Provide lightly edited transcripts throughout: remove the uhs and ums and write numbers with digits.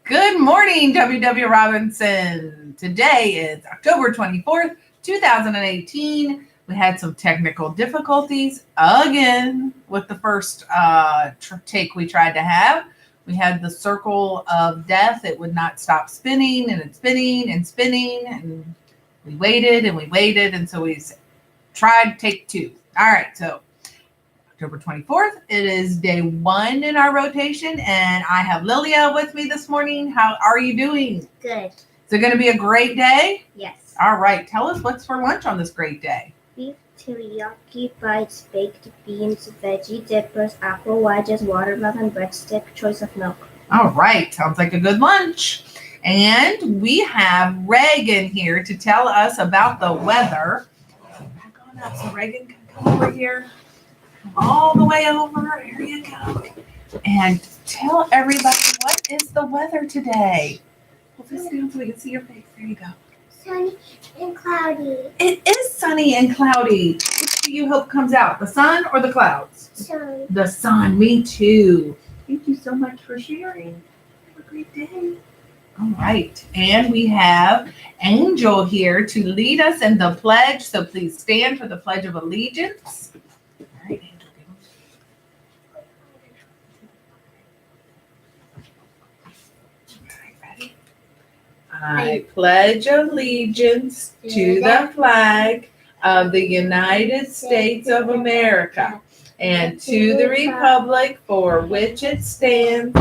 Good morning, W.W. Robinson. Today is October 24th, 2018. We had some technical difficulties again with the first take we tried to have. We had the circle of death. It would not stop spinning, and it's spinning and spinning. And we waited and we waited. And so we tried take two. All right, so October 24th. It is day one in our rotation, and I have Lilia with me this morning. How are you doing? Good. Is it going to be a great day? Yes. All right. Tell us what's for lunch on this great day. Beef teriyaki bites, baked beans, veggie dippers, apple wedges, watermelon breadstick, choice of milk. All right. Sounds like a good lunch. And we have Reagan here to tell us about the weather. Back on up so Reagan can come over here. All the way over. Here you go. And tell everybody, what is the weather today? Hold this down so we can see your face. There you go. Sunny and cloudy. It is sunny and cloudy. Which do you hope comes out, the sun or the clouds? Sun. The sun. Me too. Thank you so much for sharing. Have a great day. All right. And we have Angel here to lead us in the pledge. So please stand for the Pledge of Allegiance. All right, Angel. Ready? I pledge allegiance to the flag of the United States of America and to the republic for which it stands,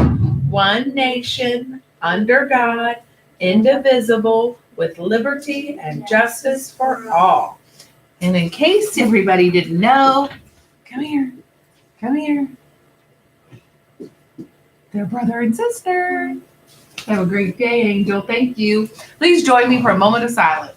one nation, under God, indivisible, with liberty and justice for all. And in case everybody didn't know, come here. They're brother and sister. Have a great day, Angel. Thank you. Please join me for a moment of silence.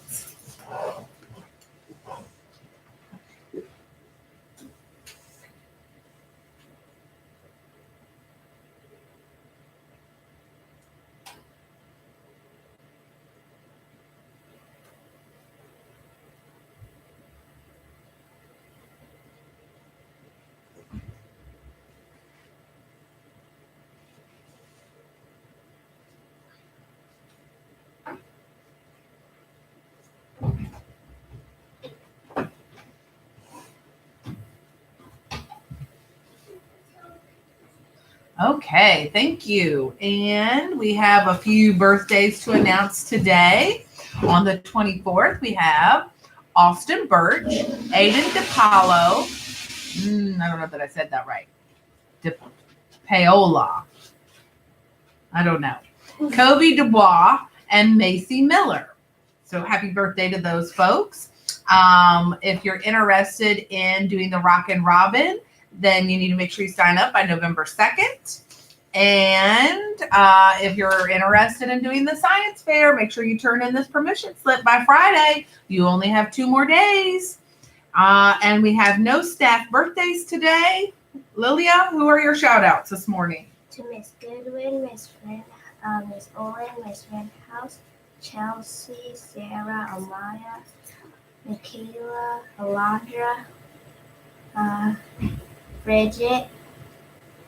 Okay, thank you. And we have a few birthdays to announce today. On the 24th, we have Austin Birch, Aiden DePaolo, I don't know that I said that right, DePaola, I don't know, Kobe Dubois, and Macy Miller. So happy birthday to those folks. If you're interested in doing the Rockin' Robin, then you need to make sure you sign up by November 2nd. And if you're interested in doing the science fair, make sure you turn in this permission slip by Friday. You only have 2 more days. And we have no staff birthdays today. Lilia, who are your shout outs this morning? To Miss Goodwin, Miss Owen, Miss Redhouse, Chelsea, Sarah, Amaya, Michaela, Alondra, Bridget,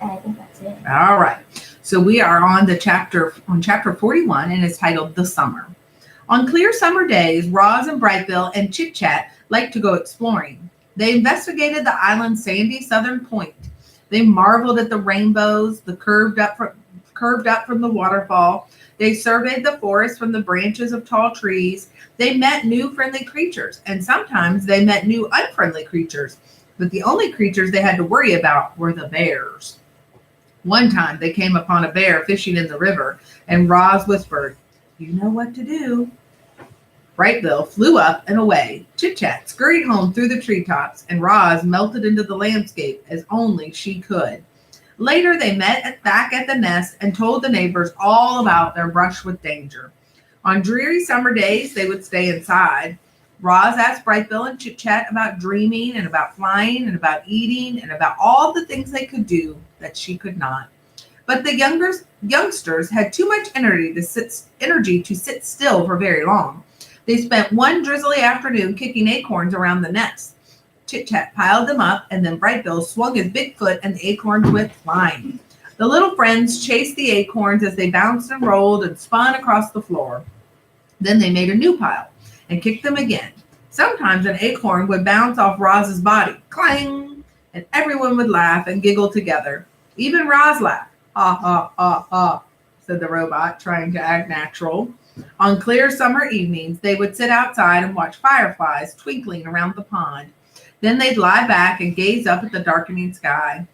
and I think that's it. All right. So we are on chapter 41, and it's titled The Summer. On clear summer days, Roz and Brightville and Chit Chat like to go exploring. They investigated the island's sandy southern point. They marveled at the rainbows, curved up from the waterfall. They surveyed the forest from the branches of tall trees. They met new friendly creatures, and sometimes they met new unfriendly creatures. But the only creatures they had to worry about were the bears. One time they came upon a bear fishing in the river, and Roz whispered, "You know what to do." Brightville flew up and away. Chit Chat scurried home through the treetops, and Roz melted into the landscape as only she could. Later, they met back at the nest and told the neighbors all about their brush with danger. On dreary summer days, they would stay inside. Roz asked Brightville and Chit Chat about dreaming and about flying and about eating and about all the things they could do that she could not. But the youngsters had too much energy to sit still for very long. They spent one drizzly afternoon kicking acorns around the nest. Chit Chat piled them up, and then Brightville swung his big foot and the acorns went flying. The little friends chased the acorns as they bounced and rolled and spun across the floor. Then they made a new pile and kicked them again. Sometimes an acorn would bounce off Roz's body, clang, and everyone would laugh and giggle together. Even Roz laughed. Ha, ha, ha, ha, said the robot, trying to act natural. On clear summer evenings, they would sit outside and watch fireflies twinkling around the pond. Then they'd lie back and gaze up at the darkening sky.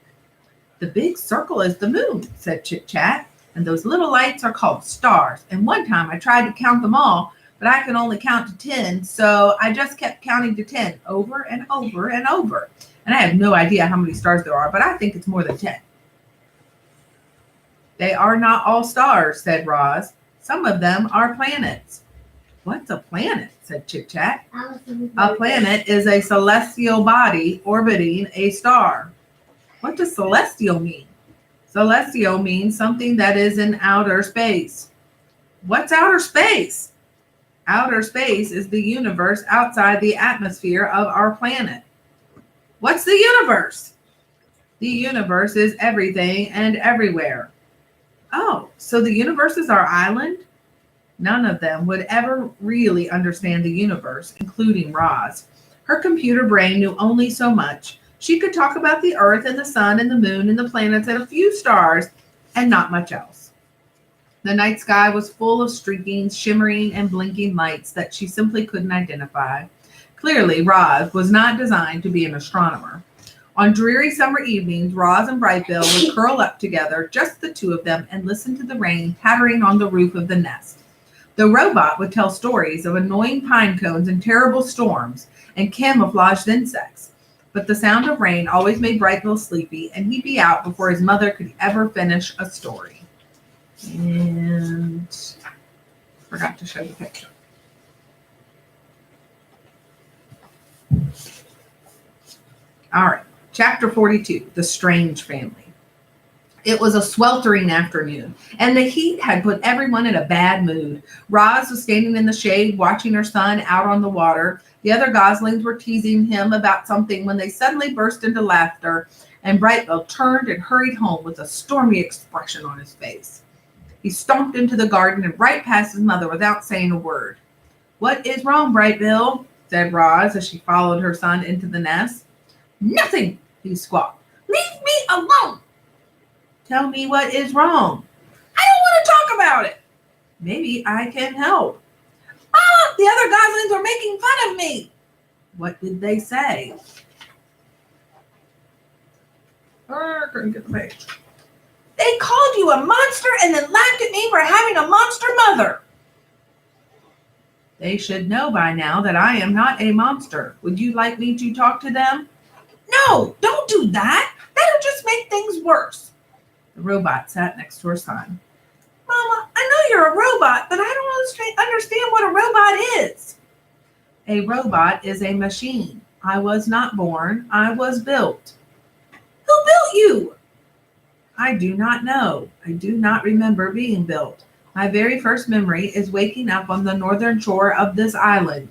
The big circle is the moon, said Chit Chat, and those little lights are called stars. And one time I tried to count them all, but I could only count to 10, so I just kept counting to 10 over and over and over. And I have no idea how many stars there are, but I think it's more than 10. They are not all stars, said Roz. Some of them are planets. What's a planet? Said Chit Chat. A planet is a celestial body orbiting a star. What does celestial mean? Celestial means something that is in outer space. What's outer space? Outer space is the universe outside the atmosphere of our planet. What's the universe? The universe is everything and everywhere. Oh, so the universe is our island? None of them would ever really understand the universe, including Roz. Her computer brain knew only so much. She could talk about the earth and the sun and the moon and the planets and a few stars and not much else. The night sky was full of streaking, shimmering, and blinking lights that she simply couldn't identify. Clearly, Roz was not designed to be an astronomer. On dreary summer evenings, Roz and Brightbill would curl up together, just the two of them, and listen to the rain pattering on the roof of the nest. The robot would tell stories of annoying pine cones and terrible storms and camouflaged insects. But the sound of rain always made Brightbill sleepy, and he'd be out before his mother could ever finish a story. And forgot to show the picture. All right, chapter 42, The Strange Family. It was a sweltering afternoon, and the heat had put everyone in a bad mood. Roz was standing in the shade, watching her son out on the water. The other goslings were teasing him about something when they suddenly burst into laughter, and Brightbill turned and hurried home with a stormy expression on his face. He stomped into the garden and right past his mother without saying a word. "What is wrong, Brightbill?" said Roz as she followed her son into the nest. "Nothing," he squawked. "Leave me alone." "Tell me what is wrong." "I don't want to talk about it." "Maybe I can help." "Ah, the other goslings are making fun of me." "What did they say?" Couldn't get the page. "They called you a monster and then laughed at me for having a monster mother." "They should know by now that I am not a monster. Would you like me to talk to them?" "No, don't do that. That'll just make things worse." The robot sat next to her son. "Mama, I know you're a robot, but I don't understand what a robot is." "A robot is a machine. I was not born. I was built." "Who built you?" "I do not know. I do not remember being built. My very first memory is waking up on the northern shore of this island."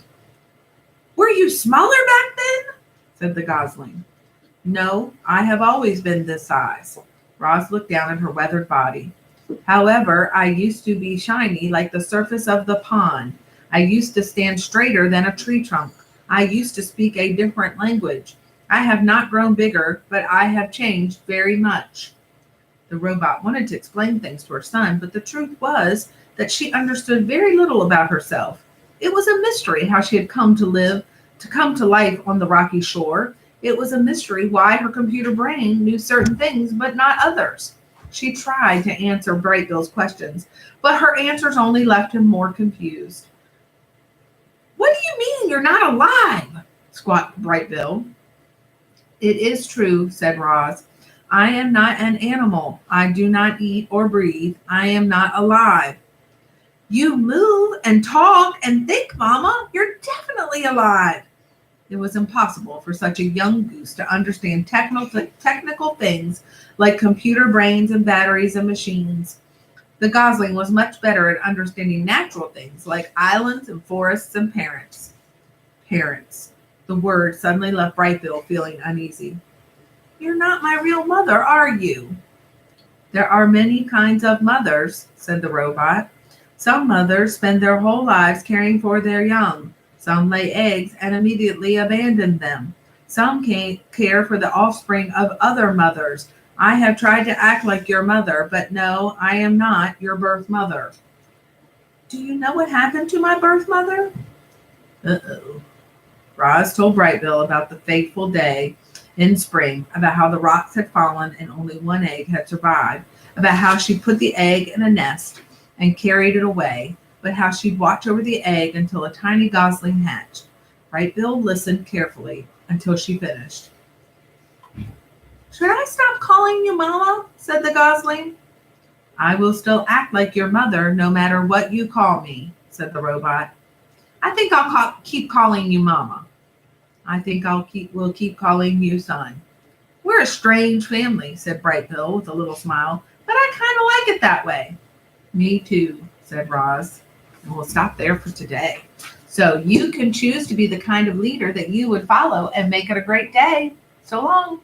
"Were you smaller back then?" said the gosling. "No, I have always been this size." Roz looked down at her weathered body. "However, I used to be shiny like the surface of the pond. I used to stand straighter than a tree trunk. I used to speak a different language. I have not grown bigger, but I have changed very much." The robot wanted to explain things to her son, but the truth was that she understood very little about herself. It was a mystery how she had come to life on the rocky shore. It was a mystery why her computer brain knew certain things but not others. She tried to answer Brightbill's questions, but her answers only left him more confused. "What do you mean you're not alive?" squawked Brightbill. "It is true," said Roz. "I am not an animal. I do not eat or breathe. I am not alive." "You move and talk and think, Mama. You're definitely alive." It was impossible for such a young goose to understand technical things like computer brains and batteries and machines. The gosling was much better at understanding natural things like islands and forests and parents. Parents. The word suddenly left Brightbill feeling uneasy. "You're not my real mother, are you?" There are many kinds of mothers, said the robot. Some mothers spend their whole lives caring for their young. Some lay eggs and immediately abandon them. Some care for the offspring of other mothers. I have tried to act like your mother, but no, I am not your birth mother. Do you know what happened to my birth mother? Uh-oh. Roz told Brightbill about the fateful day in spring, about how the rocks had fallen and only one egg had survived, about how she put the egg in a nest and carried it away, but how she'd watch over the egg until a tiny gosling hatched. Brightbill listened carefully until she finished. Should I stop calling you Mama? Said the gosling. I will still act like your mother no matter what you call me, said the robot. I think I'll keep calling you Mama. I think we'll keep calling you son. We're a strange family, said Brightbill with a little smile, but I kind of like it that way. Me too, said Roz. And we'll stop there for today. So you can choose to be the kind of leader that you would follow and make it a great day. So long.